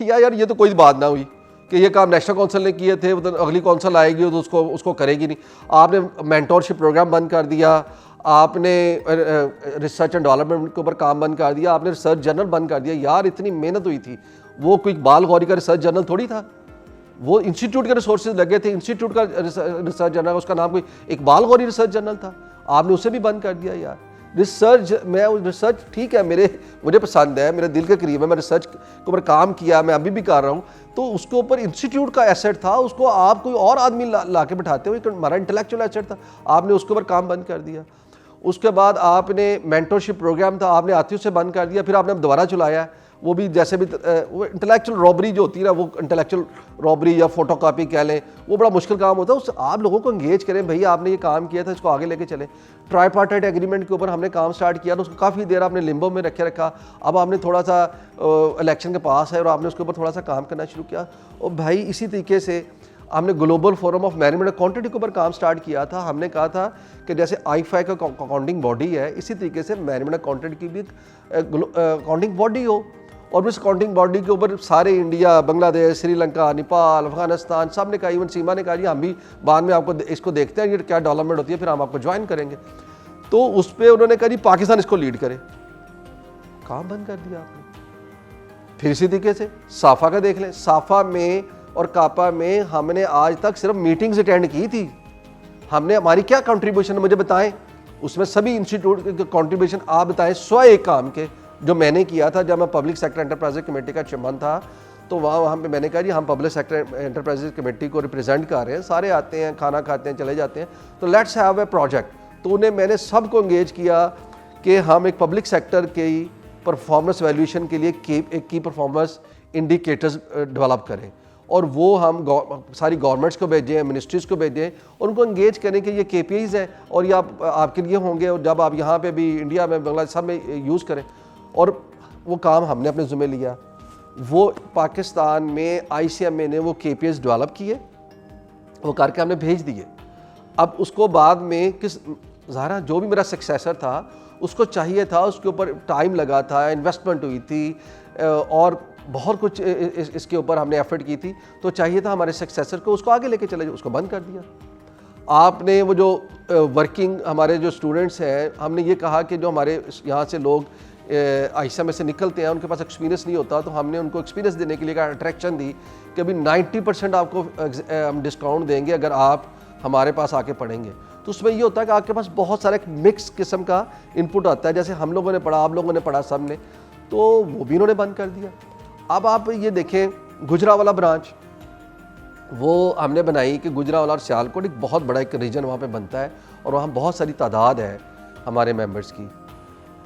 यार ये तो कोई बात ना हुई कि ये काम नेशनल काउंसिल ने किए थे, तो अगली काउंसिल आएगी तो उसको करेगी नहीं। आपने मेंटोरशिप प्रोग्राम बंद कर दिया, आपने रिसर्च एंड डेवलपमेंट के ऊपर काम बंद कर दिया, आपने रिसर्च जर्नल बंद कर दिया। यार इतनी मेहनत हुई थी, वो कोई इकबाल गौरी का रिसर्च जर्नल थोड़ी था, वो इंस्टीट्यूट के रिसोर्सेज लगे थे, इंस्टीट्यूट का रिसर्च जर्नल, उसका नाम कोई इकबाल गौरी रिसर्च जर्नल था, आपने उसे भी बंद कर दिया। यार रिसर्च ठीक है, मुझे पसंद है, मेरे दिल के करीब है, मैं रिसर्च के ऊपर काम किया, मैं अभी भी कर रहा हूँ, तो उसके ऊपर इंस्टीट्यूट का एसेट था, उसको आप कोई और आदमी ला के बैठाते हो, हमारा इंटेलेक्चुअल एसेट था, आपने उसके ऊपर काम बंद कर दिया। उसके बाद आपने मेंटरशिप प्रोग्राम था, आपने आतियों से बंद कर दिया, फिर आपने दोबारा चलाया, वो भी जैसे भी वो इंटेलेक्चुअल रॉबरी जो होती है ना, वो इंटेलेक्चुअल रॉबरी या फोटोकॉपी कह लें, वो बड़ा मुश्किल काम होता है। उस आप लोगों को एंगेज करें, भैया आपने ये काम किया था, इसको आगे लेके चलें। ट्राईपार्टाइट एग्रीमेंट के ऊपर हमने काम स्टार्ट किया, तो उसको काफ़ी देर आपने लिम्बो में रखा। अब आपने थोड़ा सा इलेक्शन के पास है और आपने उसके ऊपर थोड़ा सा काम करना शुरू किया। और भाई इसी तरीके से हमने global forum of management accountant के ऊपर काम स्टार्ट किया था। हमने कहा था कि जैसे आई-फाई का अकाउंटिंग बॉडी है, इसी तरीके से मैनेजमेंट अकाउंटेंट की भी अकाउंटिंग बॉडी हो, और इस अकाउंटिंग बॉडी के ऊपर सारे इंडिया, बांग्लादेश, श्रीलंका, नेपाल, अफगानिस्तान सब ने कहा, इवन सीमा ने कहा जी हम भी बाद में आपको इसको देखते हैं ये क्या डेवलपमेंट होती है, फिर हम आपको ज्वाइन करेंगे। तो उस पर उन्होंने कहा जी पाकिस्तान इसको लीड करे, काम बंद कर दिया आपने। फिर इसी तरीके से साफा का देख लें, साफा में और कापा में हमने आज तक सिर्फ मीटिंग्स अटेंड की थी। हमने हमारी क्या कंट्रीब्यूशन मुझे बताएं, उसमें सभी इंस्टीट्यूट के कंट्रीब्यूशन आप बताएं, 101 काम के जो मैंने किया था। जब मैं पब्लिक सेक्टर एंटरप्राइजेज कमेटी का चेयरमैन था, तो वहाँ पे मैंने कहा जी हम पब्लिक सेक्टर एंटरप्राइजेज कमेटी को रिप्रेजेंट कर रहे हैं, सारे आते हैं, खाना खाते हैं, चले जाते हैं, तो लेट्स हैव ए प्रोजेक्ट। तो उन्हें मैंने सबको एंगेज किया कि हम एक पब्लिक सेक्टर के परफॉर्मेंस वैल्यूएशन के लिए एक की परफॉर्मेंस इंडिकेटर्स डेवलप करें, और वो हम सारी गवर्नमेंट्स को भेजें, मिनिस्ट्रीज़ को भेजें, और उनको एंगेज करें कि ये KPIs हैं और ये आपके लिए होंगे, और जब आप यहाँ पे भी इंडिया में, बांग्लादेश सब में यूज़ करें। और वो काम हमने अपने ज़िम्मे लिया। वो पाकिस्तान में ICMA ने वो KPIs डेवलप किए, वो करके हमने भेज दिए। अब उसको बाद में ज़ाहिर जो भी मेरा सक्सेसर था उसको चाहिए था, उसके ऊपर टाइम लगा था, इन्वेस्टमेंट हुई थी, और बहुत कुछ इसके ऊपर हमने एफर्ट की थी, तो चाहिए था हमारे सक्सेसर को उसको आगे लेके चले जाओ, उसको बंद कर दिया आपने। वो जो वर्किंग हमारे जो स्टूडेंट्स हैं, हमने ये कहा कि जो हमारे यहाँ से लोग ICMA से निकलते हैं, उनके पास एक्सपीरियंस नहीं होता, तो हमने उनको एक्सपीरियंस देने के लिए एक अट्रैक्शन दी कि अभी 90% आपको हम डिस्काउंट देंगे अगर आप हमारे पास आके पढ़ेंगे। तो उसमें ये होता है कि आपके पास बहुत सारा एक मिक्स किस्म का इनपुट आता है, जैसे हम लोगों ने पढ़ा, आप लोगों ने पढ़ा, सब ने, तो वो भी इन्होंने बंद कर दिया। अब आप ये देखें, गुजरावाला ब्रांच वो हमने बनाई कि गुजरावाला और सियालकोट एक बहुत बड़ा एक रीजन वहाँ पे बनता है, और वहाँ बहुत सारी तादाद है हमारे मेंबर्स की,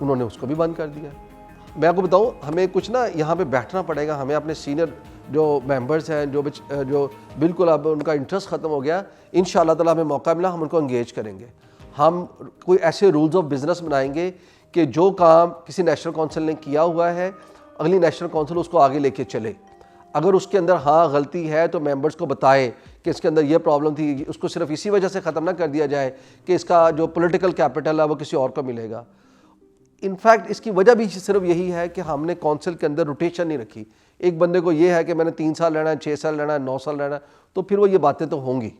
उन्होंने उसको भी बंद कर दिया। मैं आपको बताऊँ, हमें कुछ ना यहाँ पे बैठना पड़ेगा, हमें अपने सीनियर जो मेंबर्स हैं, जो बिल्कुल अब उनका इंटरेस्ट ख़त्म हो गया, इंशाअल्लाह ताला हमें मौका मिला हम उनको एंगेज करेंगे। हम कोई ऐसे रूल्स ऑफ बिज़नेस बनाएंगे कि जो काम किसी नेशनल काउंसिल ने किया हुआ है, अगली नेशनल काउंसिल उसको आगे लेके चले। अगर उसके अंदर हाँ गलती है तो मेंबर्स को बताए कि इसके अंदर ये प्रॉब्लम थी, उसको सिर्फ इसी वजह से ख़त्म ना कर दिया जाए कि इसका जो पॉलिटिकल कैपिटल है वो किसी और को मिलेगा। इनफैक्ट इसकी वजह भी सिर्फ यही है कि हमने काउंसिल के अंदर रोटेशन नहीं रखी। एक बंदे को ये है कि मैंने 3 साल रहना है, 6 साल रहना है, 9 साल रहना है, तो फिर वो ये बातें तो होंगी।